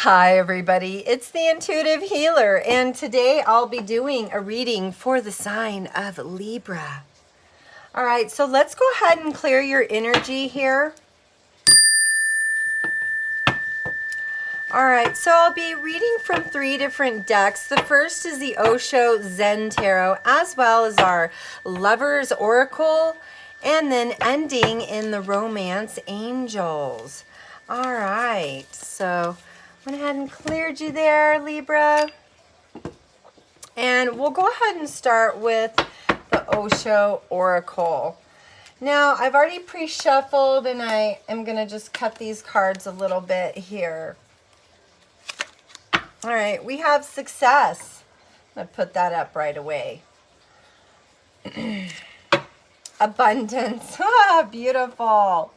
Hi everybody, it's the Intuitive Healer, and today I'll be doing a reading for the sign of Libra. All right, so let's go ahead and clear your energy here. All right, so I'll be reading from 3 different decks. The first is the Osho Zen Tarot, as well as our Lover's Oracle, and then ending in the Romance Angels. All right, so went ahead and cleared you there, Libra. And we'll go ahead and start with the Osho Oracle. Now, I've already pre-shuffled, and I am going to just cut these cards a little bit here. All right, we have success. I'm going to put that up right away. Abundance. Ah, beautiful.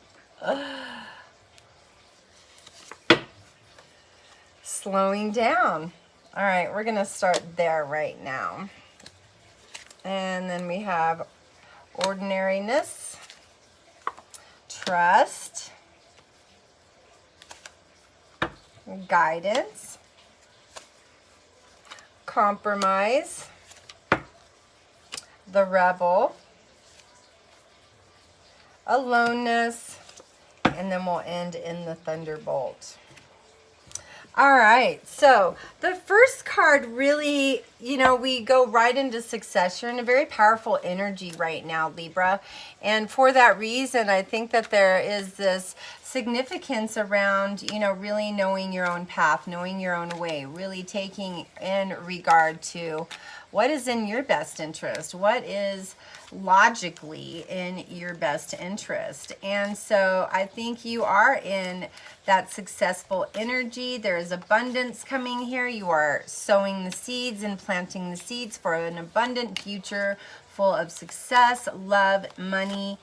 Slowing down. All right, we're going to start there right now. And then we have ordinariness, trust, guidance, compromise, the rebel, aloneness, and then we'll end in the thunderbolt. All right, so the first card really, we go right into success. You're in a very powerful energy right now, Libra. And for that reason, I think that there is this significance around, really knowing your own path, knowing your own way, really taking in regard to what is in your best interest, what is logically in your best interest. And so I think you are in that successful energy. There is abundance coming here. You are sowing the seeds and planting the seeds for an abundant future full of success, love, money,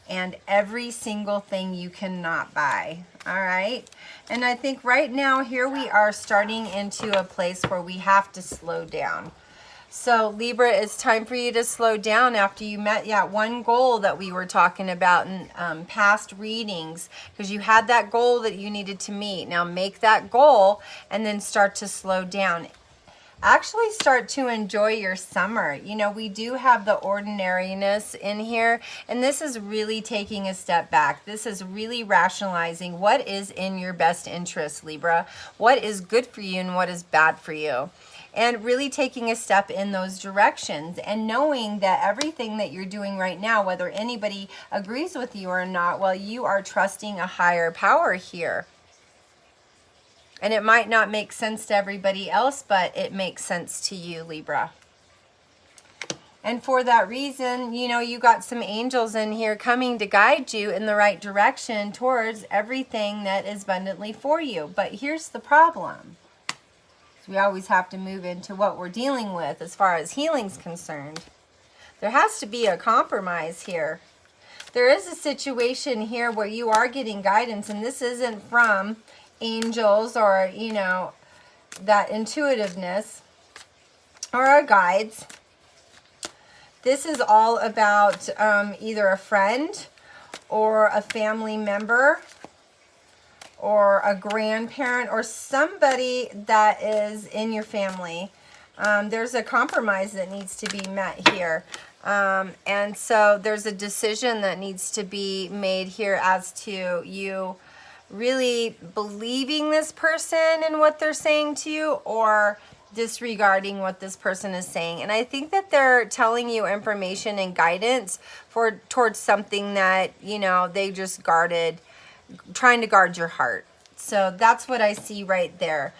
and every single thing you cannot buy. All right. And I think right now here we are starting into a place where we have to slow down. So Libra, it's time for you to slow down after you met that one goal that we were talking about in past readings, because you had that goal that you needed to meet. Now make that goal and then start to slow down. Actually start to enjoy your summer. We do have the ordinariness in here, and this is really taking a step back. This is really rationalizing what is in your best interest, Libra, what is good for you and what is bad for you. And really taking a step in those directions and knowing that everything that you're doing right now, whether anybody agrees with you or not, well, you are trusting a higher power here. And it might not make sense to everybody else, but it makes sense to you, Libra. And for that reason, you got some angels in here coming to guide you in the right direction towards everything that is abundantly for you. But here's the problem. We always have to move into what we're dealing with as far as healing's concerned. There has to be a compromise here. There is a situation here where you are getting guidance, and this isn't from angels or, that intuitiveness or our guides. This is all about either a friend or a family member or a grandparent or somebody that is in your family. There's a compromise that needs to be met here. And so there's a decision that needs to be made here as to you really believing this person and what they're saying to you, or disregarding what this person is saying. And I think that they're telling you information and guidance towards something that, they just trying to guard your heart. So that's what I see right there.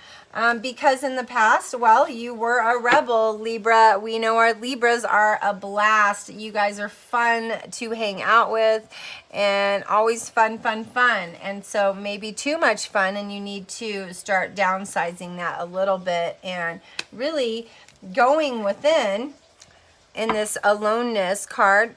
Because in the past, well, you were a rebel, Libra. We know our Libras are a blast. You guys are fun to hang out with and always fun, fun, fun. And so maybe too much fun, and you need to start downsizing that a little bit and really going within in this aloneness card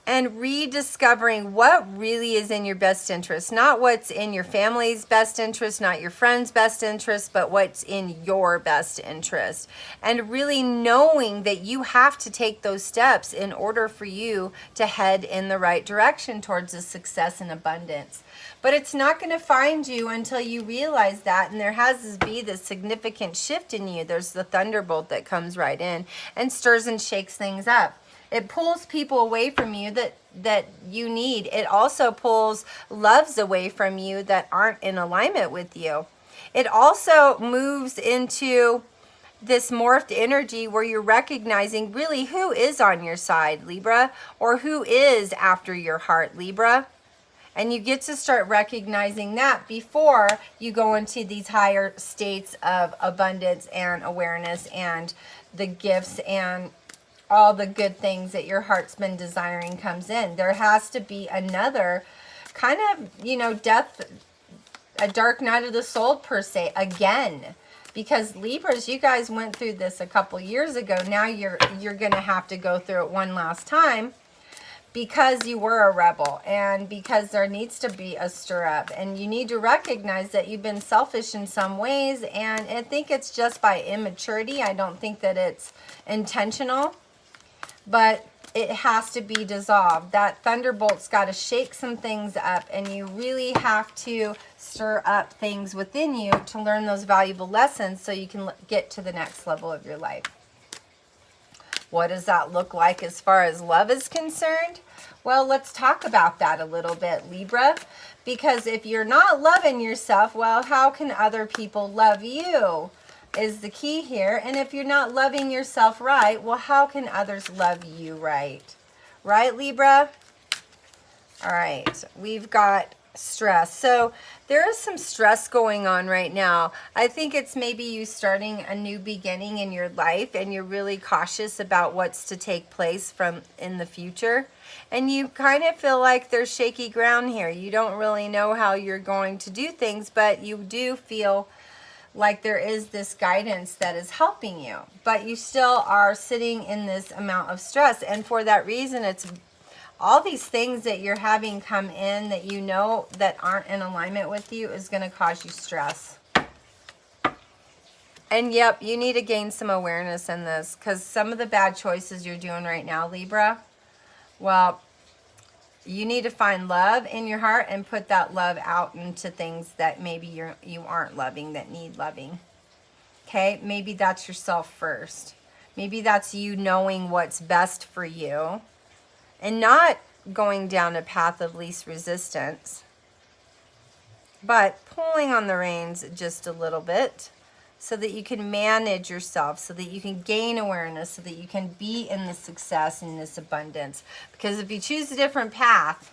and rediscovering what really is in your best interest. Not what's in your family's best interest, not your friend's best interest, but what's in your best interest. And really knowing that you have to take those steps in order for you to head in the right direction towards the success and abundance. But it's not going to find you until you realize that, and there has to be this significant shift in you. There's the thunderbolt that comes right in and stirs and shakes things up. It pulls people away from you that you need. It also pulls loves away from you that aren't in alignment with you. It also moves into this morphed energy where you're recognizing really who is on your side, Libra, or who is after your heart, Libra. And you get to start recognizing that before you go into these higher states of abundance and awareness and the gifts and all the good things that your heart's been desiring comes in. There has to be another kind of, death, a dark night of the soul per se, again. Because Libras, you guys went through this a couple years ago. Now you're going to have to go through it one last time because you were a rebel and because there needs to be a stir up. And you need to recognize that you've been selfish in some ways. And I think it's just by immaturity. I don't think that it's intentional. But it has to be dissolved. That thunderbolt's got to shake some things up, and you really have to stir up things within you to learn those valuable lessons so you can get to the next level of your life. What does that look like as far as love is concerned? Well, let's talk about that a little bit, Libra. Because if you're not loving yourself, well, how can other people love you? Is the key here. And if you're not loving yourself right, well, how can others love you right? Right, Libra? All right, we've got stress. So there is some stress going on right now. I think it's maybe you starting a new beginning in your life, and you're really cautious about what's to take place from in the future. And you kind of feel like there's shaky ground here. You don't really know how you're going to do things, but you do feel like there is this guidance that is helping you, but you still are sitting in this amount of stress. And for that reason, it's all these things that you're having come in that you know that aren't in alignment with you is going to cause you stress. And yep, you need to gain some awareness in this, because some of the bad choices you're doing right now, Libra, well, you need to find love in your heart and put that love out into things that maybe you aren't loving, that need loving. Okay? Maybe that's yourself first. Maybe that's you knowing what's best for you and not going down a path of least resistance, but pulling on the reins just a little bit so that you can manage yourself, so that you can gain awareness, so that you can be in the success and this abundance. Because if you choose a different path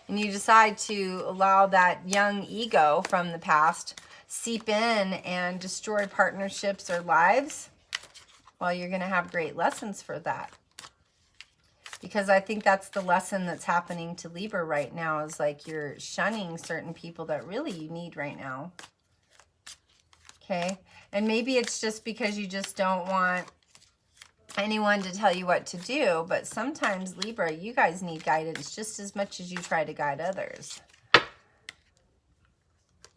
and you decide to allow that young ego from the past seep in and destroy partnerships or lives, well, you're going to have great lessons for that. Because I think that's the lesson that's happening to Libra right now, is like you're shunning certain people that really you need right now. Okay, and maybe it's just because you just don't want anyone to tell you what to do, but sometimes, Libra, you guys need guidance just as much as you try to guide others.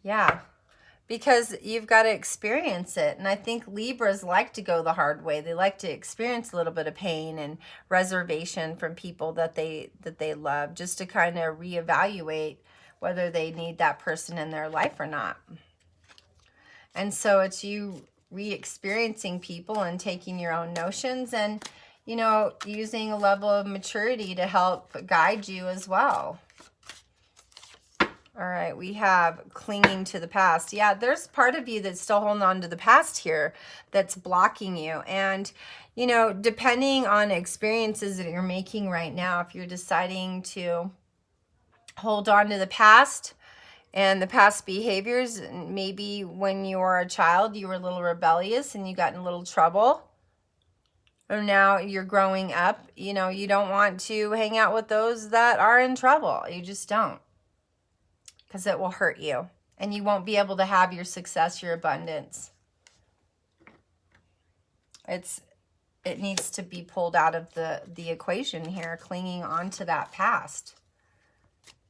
Yeah, because you've got to experience it. And I think Libras like to go the hard way. They like to experience a little bit of pain and reservation from people that they love, just to kind of reevaluate whether they need that person in their life or not. And so it's you re-experiencing people and taking your own notions and, using a level of maturity to help guide you as well. All right, we have clinging to the past. Yeah, there's part of you that's still holding on to the past here that's blocking you. And, depending on experiences that you're making right now, if you're deciding to hold on to the past, and the past behaviors, maybe when you were a child, you were a little rebellious and you got in a little trouble. Or now you're growing up, you don't want to hang out with those that are in trouble. You just don't. Because it will hurt you. And you won't be able to have your success, your abundance. It needs to be pulled out of the equation here, clinging on to that past.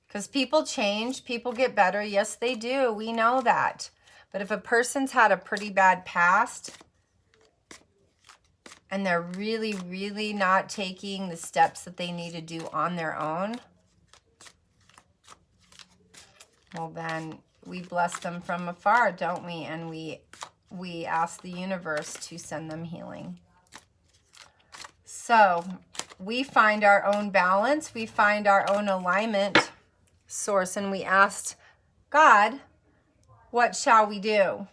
Because people change, people get better. Yes, they do. We know that. But if a person's had a pretty bad past and they're really, really not taking the steps that they need to do on their own, well, then we bless them from afar, don't we? And we ask the universe to send them healing. So we find our own balance, we find our own alignment source, and we asked God, what shall we do?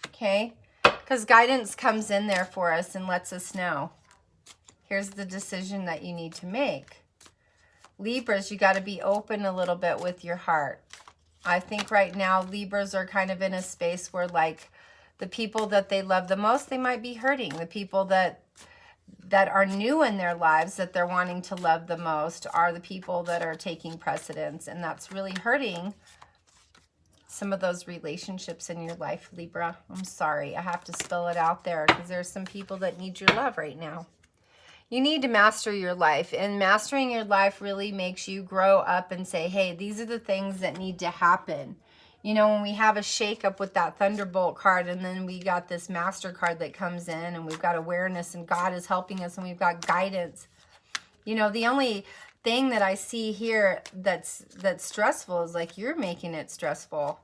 Okay? Because guidance comes in there for us and lets us know, here's the decision that you need to make. Libras, you got to be open a little bit with your heart. I think right now Libras are kind of in a space where, like, the people that they love the most, they might be hurting. The people that are new in their lives that they're wanting to love the most are the people that are taking precedence, and that's really hurting some of those relationships in your life, Libra. I'm sorry, I have to spell it out there because there's some people that need your love right now. You need to master your life, and mastering your life really makes you grow up and say, hey, these are the things that need to happen. You know, when we have a shakeup with that Thunderbolt card, and then we got this Master card that comes in, and we've got awareness, and God is helping us, and we've got guidance. You know, the only thing that I see here that's stressful is, like, you're making it stressful.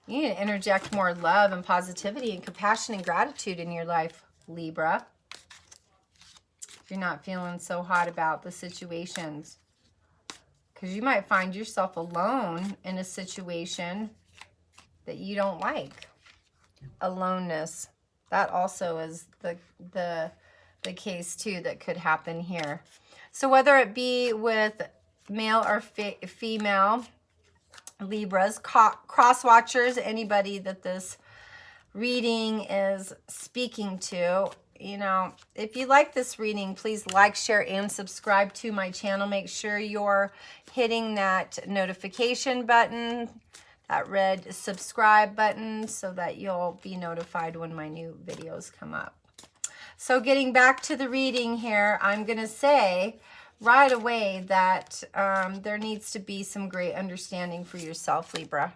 You need to interject more love and positivity and compassion and gratitude in your life, Libra. You're not feeling so hot about the situations, because you might find yourself alone in a situation that you don't like. Aloneness, that also is the case too that could happen here. So whether it be with male or female Libras, cross watchers, anybody that this reading is speaking to, you know, if you like this reading, please like, share, and subscribe to my channel. Make sure you're hitting that notification button, that red subscribe button, so that you'll be notified when my new videos come up. So getting back to the reading here, I'm going to say right away that there needs to be some great understanding for yourself, Libra.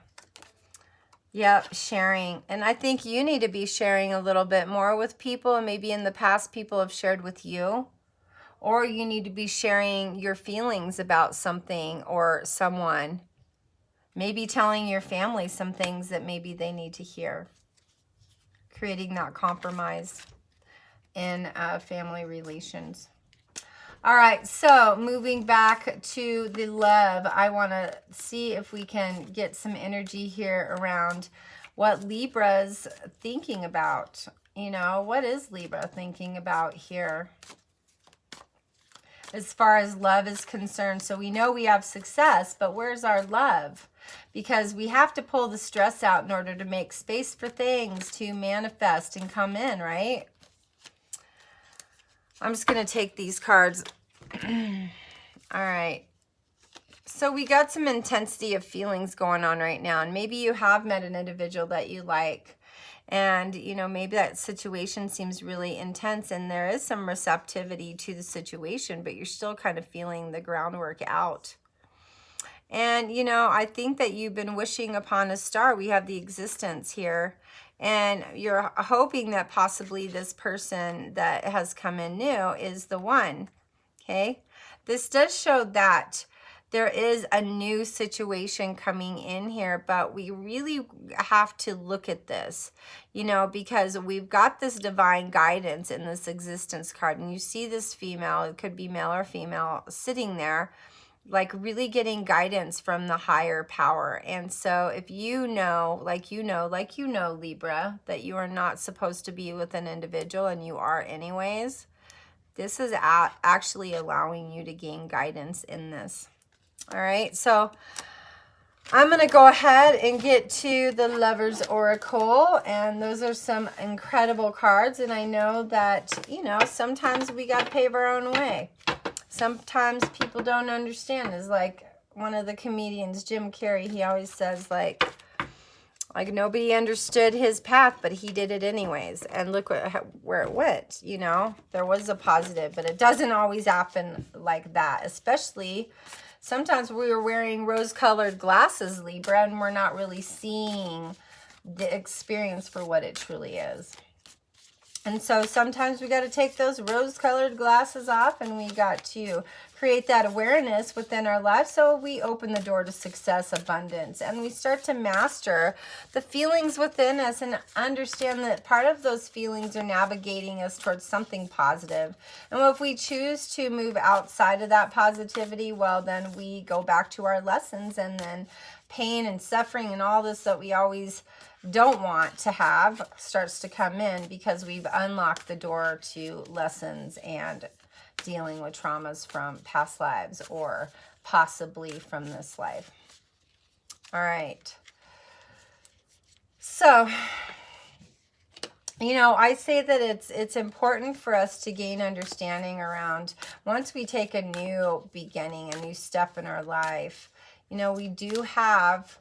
Yep, sharing. And I think you need to be sharing a little bit more with people, and maybe in the past people have shared with you. Or you need to be sharing your feelings about something or someone. Maybe telling your family some things that maybe they need to hear. Creating that compromise in family relations. All right, so moving back to the love, I want to see if we can get some energy here around what Libra's thinking about. You know, what is Libra thinking about here as far as love is concerned? So we know we have success, but where's our love? Because we have to pull the stress out in order to make space for things to manifest and come in, right? I'm just going to take these cards. All right. So we got some intensity of feelings going on right now. And maybe you have met an individual that you like. And, you know, maybe that situation seems really intense. And there is some receptivity to the situation. But you're still kind of feeling the groundwork out. And, you know, I think that you've been wishing upon a star. We have the existence here. And you're hoping that possibly this person that has come in new is the one. Okay? This does show that there is a new situation coming in here, but we really have to look at this, you know, because we've got this divine guidance in this existence card. And you see this female, it could be male or female, sitting there, like really getting guidance from the higher power. And so if you know, Libra, that you are not supposed to be with an individual and you are anyways, this is actually allowing you to gain guidance in this. All right, so I'm going to go ahead and get to the Lover's Oracle, and those are some incredible cards. And I know that, you know, sometimes we got to pave our own way. Sometimes people don't understand. It's like one of the comedians, Jim Carrey, he always says, like nobody understood his path, but he did it anyways. And look where it went, you know. There was a positive, but it doesn't always happen like that. Especially sometimes we are wearing rose-colored glasses, Libra, and we're not really seeing the experience for what it truly is. And so sometimes we got to take those rose-colored glasses off, and we got to create that awareness within our lives, so we open the door to success, abundance, and we start to master the feelings within us and understand that part of those feelings are navigating us towards something positive. And if we choose to move outside of that positivity, well, then we go back to our lessons, and then pain and suffering and all this that we always don't want to have starts to come in, because we've unlocked the door to lessons and dealing with traumas from past lives or possibly from this life. All right. So, you know, I say that it's important for us to gain understanding around, once we take a new beginning, a new step in our life, you know, we do have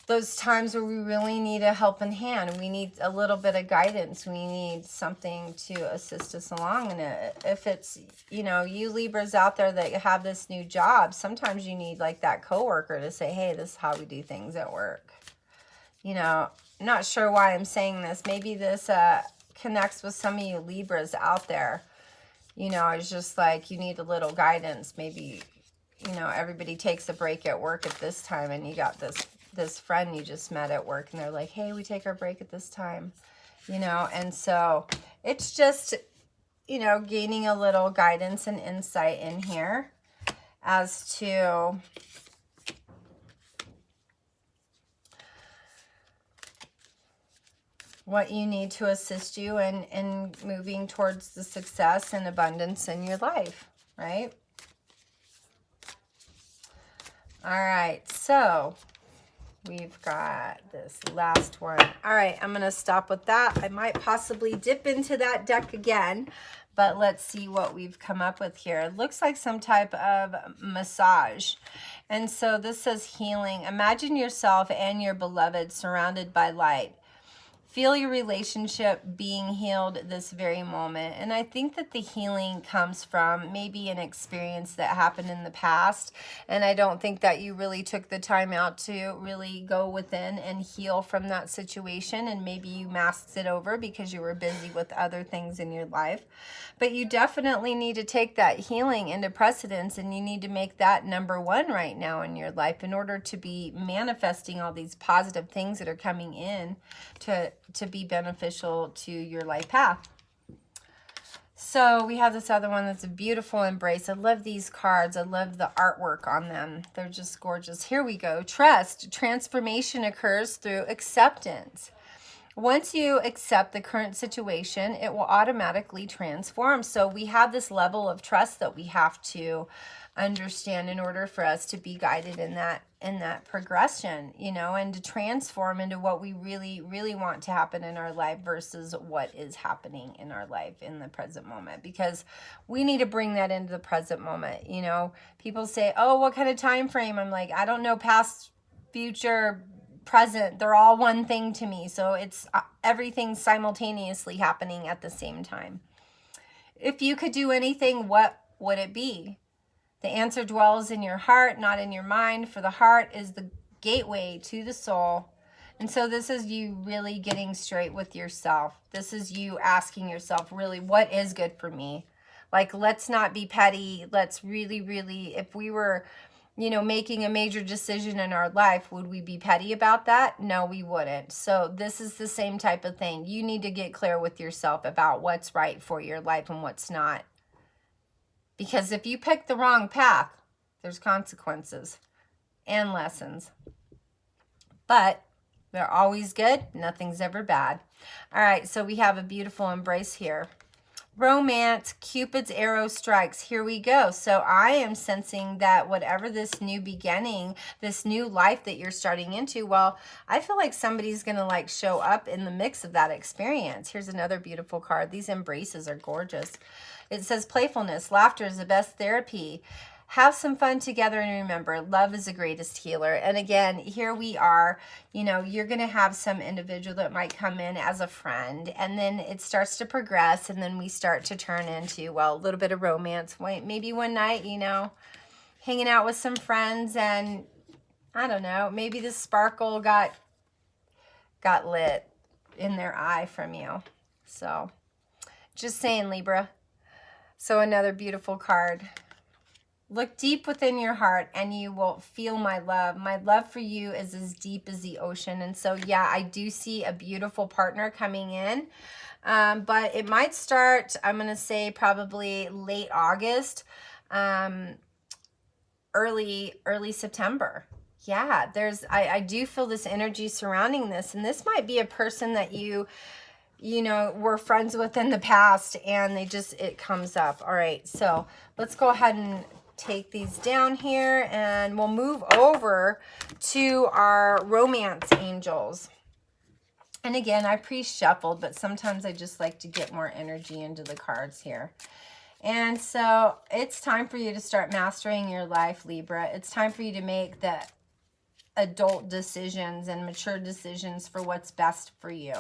those times where we really need a helping hand. We need a little bit of guidance. We need something to assist us along. And if it's, you know, you Libras out there that have this new job, sometimes you need like that coworker to say, hey, this is how we do things at work. You know, I'm not sure why I'm saying this. Maybe this connects with some of you Libras out there. You know, it's just like you need a little guidance. Maybe, you know, everybody takes a break at work at this time, and you got this friend you just met at work, and they're like, hey, we take our break at this time, you know. And so it's just, you know, gaining a little guidance and insight in here as to what you need to assist you in moving towards the success and abundance in your life, right? All right, so we've got this last one. All right, I'm going to stop with that. I might possibly dip into that deck again, but let's see what we've come up with here. It looks like some type of massage. And so this says healing. Imagine yourself and your beloved surrounded by light. Feel your relationship being healed this very moment. And I think that the healing comes from maybe an experience that happened in the past. And I don't think that you really took the time out to really go within and heal from that situation. And maybe you masked it over because you were busy with other things in your life. But you definitely need to take that healing into precedence, and you need to make that number one right now in your life in order to be manifesting all these positive things that are coming in to be beneficial to your life path. So we have this other one that's a beautiful embrace. I love these cards. I love the artwork on them. They're just gorgeous. Here we go. Trust. Transformation occurs through acceptance. Once you accept the current situation, it will automatically transform. So we have this level of trust that we have to understand in order for us to be guided in that progression, you know, and to transform into what we really, really want to happen in our life versus what is happening in our life in the present moment, because we need to bring that into the present moment. You know, people say, oh, what kind of time frame? I'm like, I don't know, past, future, present, they're all one thing to me. So it's everything simultaneously happening at the same time. If you could do anything, what would it be? The answer dwells in your heart, not in your mind, for the heart is the gateway to the soul. And so this is you really getting straight with yourself. This is you asking yourself, really, what is good for me? Like, let's not be petty. Let's really, really, if we were, you know, making a major decision in our life, would we be petty about that? No, we wouldn't. So this is the same type of thing. You need to get clear with yourself about what's right for your life and what's not. Because if you pick the wrong path, there's consequences and lessons. But they're always good. Nothing's ever bad. All right, so we have a beautiful embrace here. Romance, Cupid's arrow strikes. Here we go. So I am sensing that whatever this new beginning, this new life that you're starting into, well, I feel like somebody's going to like show up in the mix of that experience. Here's another beautiful card. These embraces are gorgeous. It says playfulness, laughter is the best therapy. Have some fun together, and remember, love is the greatest healer. And again, here we are, you know, you're going to have some individual that might come in as a friend, and then it starts to progress, and then we start to turn into, well, a little bit of romance. Maybe one night, you know, hanging out with some friends, and I don't know, maybe the sparkle got lit in their eye from you. So just saying, Libra. So another beautiful card. Look deep within your heart and you will feel my love. My love for you is as deep as the ocean. And so, yeah, I do see a beautiful partner coming in. But it might start, I'm going to say probably late August, early September. Yeah, I do feel this energy surrounding this. And this might be a person that you know, were friends with in the past and it comes up. All right, so let's go ahead and take these down here and we'll move over to our romance angels. And again, I pre-shuffled, but sometimes I just like to get more energy into the cards here. And so it's time for you to start mastering your life, Libra. It's time for you to make the adult decisions and mature decisions for what's best for you.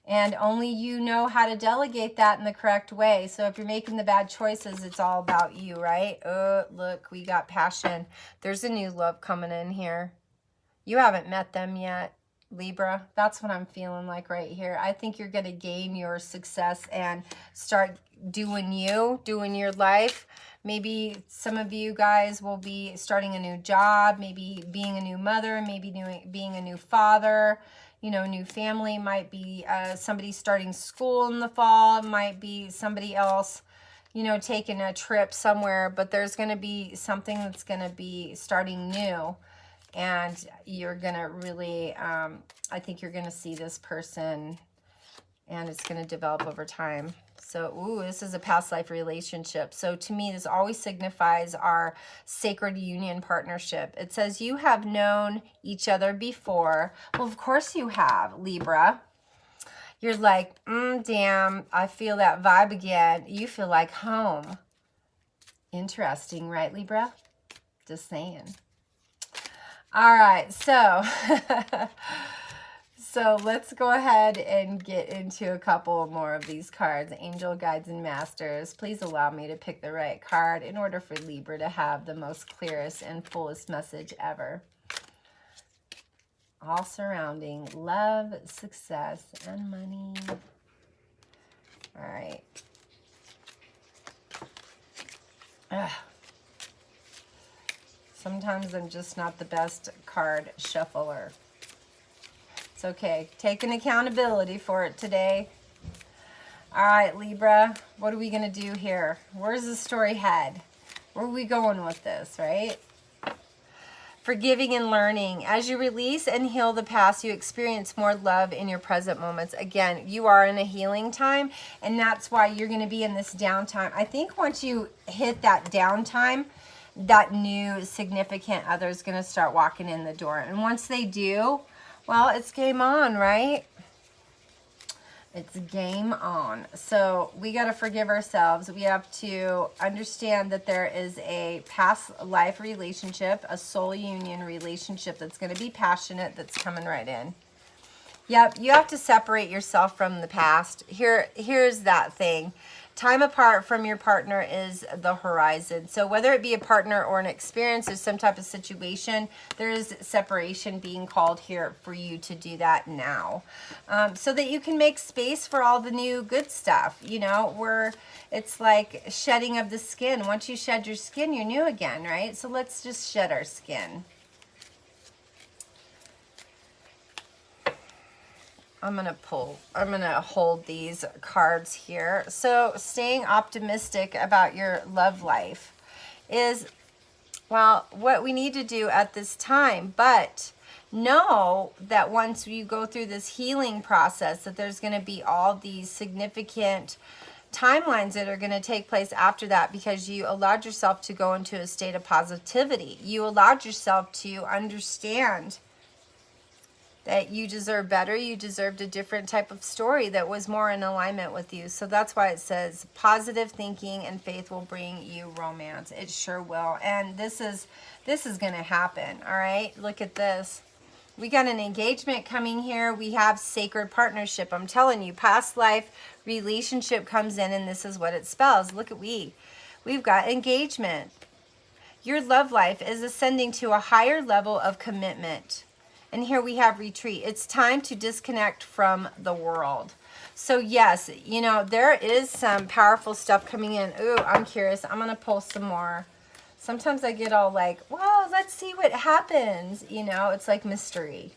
And only you know how to delegate that in the correct way. So if you're making the bad choices, it's all about you, right? Oh, look, we got passion. There's a new love coming in here. You haven't met them yet, Libra. That's what I'm feeling like right here. I think you're going to gain your success and start doing your life. Maybe some of you guys will be starting a new job, maybe being a new mother, maybe being a new father. You know, new family. Might be somebody starting school in the fall. Might be somebody else, you know, taking a trip somewhere. But there's going to be something that's going to be starting new. And you're going to really, I think you're going to see this person and it's going to develop over time. So, ooh, this is a past life relationship. So to me, this always signifies our sacred union partnership. It says you have known each other before. Well, of course you have, Libra. You're like, damn, I feel that vibe again. You feel like home. Interesting, right, Libra? Just saying. All right, so... So let's go ahead and get into a couple more of these cards. Angel, guides, and masters. Please allow me to pick the right card in order for Libra to have the most clearest and fullest message ever. All surrounding love, success, and money. All right. Sometimes I'm just not the best card shuffler. It's okay. Taking accountability for it today. All right, Libra, what are we going to do here? Where's the story head? Where are we going with this, right? Forgiving and learning. As you release and heal the past, you experience more love in your present moments. Again, you are in a healing time, and that's why you're going to be in this downtime. I think once you hit that downtime, that new significant other is going to start walking in the door. And once they do, well, it's game on, right? It's game on. So we got to forgive ourselves. We have to understand that there is a past life relationship, a soul union relationship that's going to be passionate, that's coming right in. Yep, you have to separate yourself from the past. Here's that thing. Time apart from your partner is the horizon. So whether it be a partner or an experience or some type of situation, there is separation being called here for you to do that now. So that you can make space for all the new good stuff. You know, it's like shedding of the skin. Once you shed your skin, you're new again, right? So let's just shed our skin. I'm going to hold these cards here. So staying optimistic about your love life is, well, what we need to do at this time. But know that once you go through this healing process, that there's going to be all these significant timelines that are going to take place after that, because you allowed yourself to go into a state of positivity. You allowed yourself to understand that you deserve better. You deserved a different type of story that was more in alignment with you. So that's why it says positive thinking and faith will bring you romance. It sure will. And this is going to happen. All right. Look at this. We got an engagement coming here. We have sacred partnership. I'm telling you, past life relationship comes in, and this is what it spells. Look at we've got engagement. Your love life is ascending to a higher level of commitment. And here we have retreat. It's time to disconnect from the world. So yes, you know, there is some powerful stuff coming in. Ooh, I'm curious. I'm going to pull some more Sometimes I get all like, well, let's see what happens. You know, it's like mystery.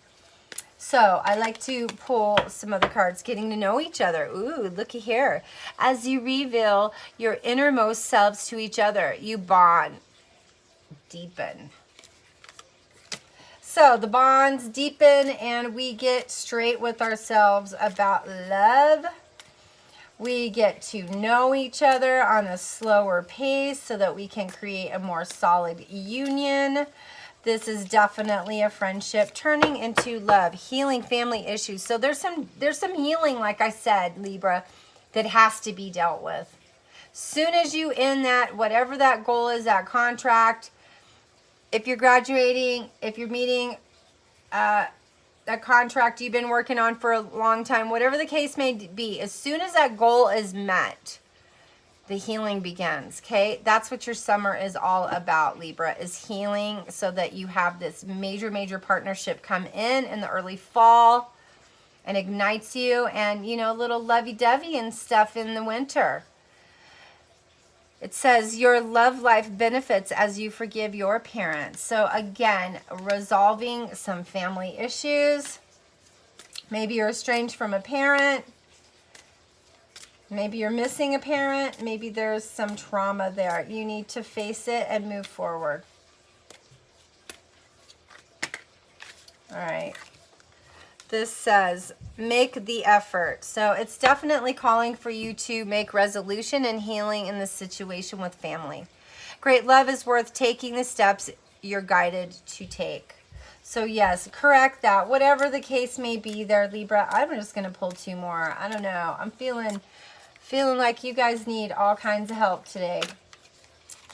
So I like to pull some other cards, getting to know each other. Ooh, looky here. As you reveal your innermost selves to each other, you bond, deepen. So the bonds deepen and we get straight with ourselves about love. We get to know each other on a slower pace so that we can create a more solid union. This is definitely a friendship turning into love, healing family issues. So there's some healing, like I said, Libra, that has to be dealt with. Soon as you end that, whatever that goal is, that contract, if you're graduating, if you're meeting a contract you've been working on for a long time, whatever the case may be, as soon as that goal is met, the healing begins, okay? That's what your summer is all about, Libra, is healing so that you have this major, major partnership come in the early fall and ignites you, and, you know, a little lovey-dovey and stuff in the winter. It says your love life benefits as you forgive your parents. So again, resolving some family issues. Maybe you're estranged from a parent. Maybe you're missing a parent. Maybe there's some trauma there. You need to face it and move forward. All right. This says, make the effort. So it's definitely calling for you to make resolution and healing in this situation with family. Great love is worth taking the steps you're guided to take. So yes, correct that. Whatever the case may be there, Libra, I'm just going to pull two more. I don't know. I'm feeling like you guys need all kinds of help today.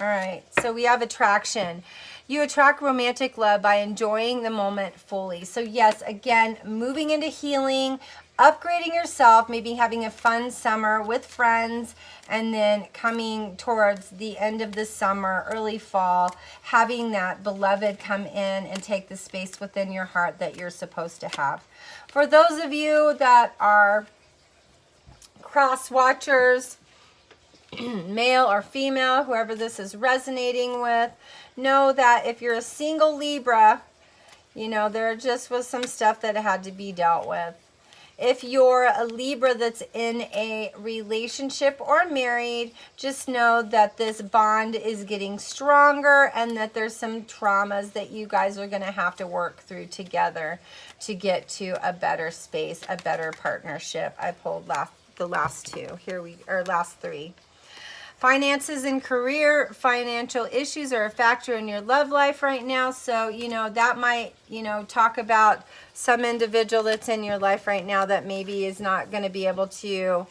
All right, so we have attraction. You attract romantic love by enjoying the moment fully. So yes, again, moving into healing, upgrading yourself, maybe having a fun summer with friends, and then coming towards the end of the summer, early fall, having that beloved come in and take the space within your heart that you're supposed to have. For those of you that are cross watchers, male or female, whoever this is resonating with, know that if you're a single Libra, you know, there just was some stuff that had to be dealt with. If you're a Libra that's in a relationship or married, just know that this bond is getting stronger and that there's some traumas that you guys are going to have to work through together to get to a better space, a better partnership. I pulled the last two. Last three. Finances and career, financial issues are a factor in your love life right now. So, you know, that might, you know, talk about some individual that's in your life right now that maybe is not going to be able to, you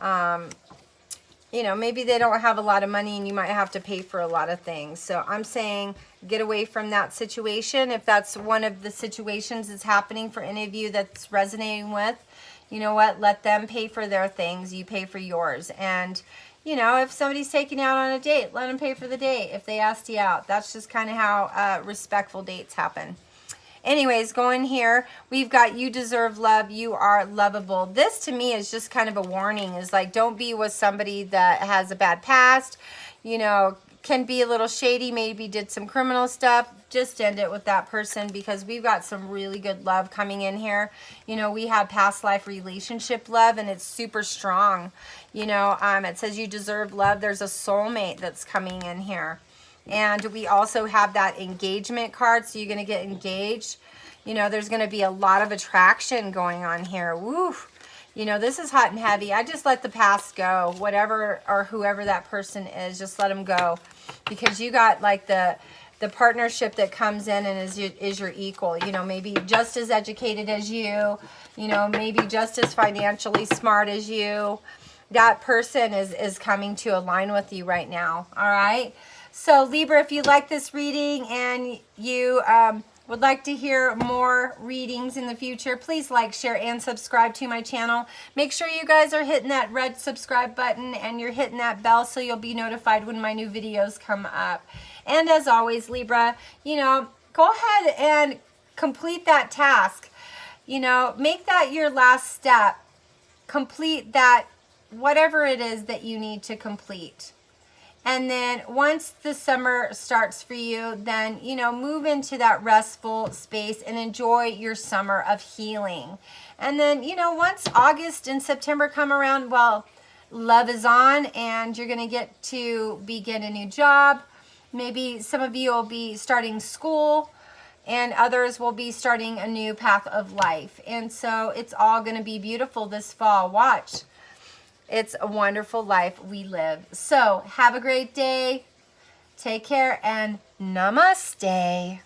know, maybe they don't have a lot of money and you might have to pay for a lot of things. So I'm saying get away from that situation. If that's one of the situations that's happening for any of you that's resonating with, you know what, let them pay for their things. You pay for yours. And you know, if somebody's taking you out on a date, let them pay for the date if they asked you out. That's just kind of how respectful dates happen. Anyways, going here, we've got you deserve love. You are lovable. This to me is just kind of a warning. Is like, don't be with somebody that has a bad past, you know, can be a little shady, maybe did some criminal stuff. Just end it with that person because we've got some really good love coming in here. You know, we have past life relationship love and it's super strong. You know, it says you deserve love. There's a soulmate that's coming in here. And we also have that engagement card. So you're going to get engaged. You know, there's going to be a lot of attraction going on here. Woo! You know, this is hot and heavy. I just let the past go. Whatever or whoever that person is, just let them go. Because you got like the partnership that comes in and is your equal. You know, maybe just as educated as you. You know, maybe just as financially smart as you. That person is coming to align with you right now. All right. So Libra, if you like this reading and you would like to hear more readings in the future, please like, share, and subscribe to my channel. Make sure you guys are hitting that red subscribe button and you're hitting that bell so you'll be notified when my new videos come up. And as always, Libra, you know, go ahead and complete that task. You know, make that your last step. Complete that, whatever it is that you need to complete. And then once the summer starts for you, then, you know, move into that restful space and enjoy your summer of healing. And then, you know, once August and September come around, well, love is on and you're going to get to begin a new job. Maybe some of you will be starting school and others will be starting a new path of life. And so it's all going to be beautiful this fall. Watch. It's a wonderful life we live. So have a great day. Take care and namaste.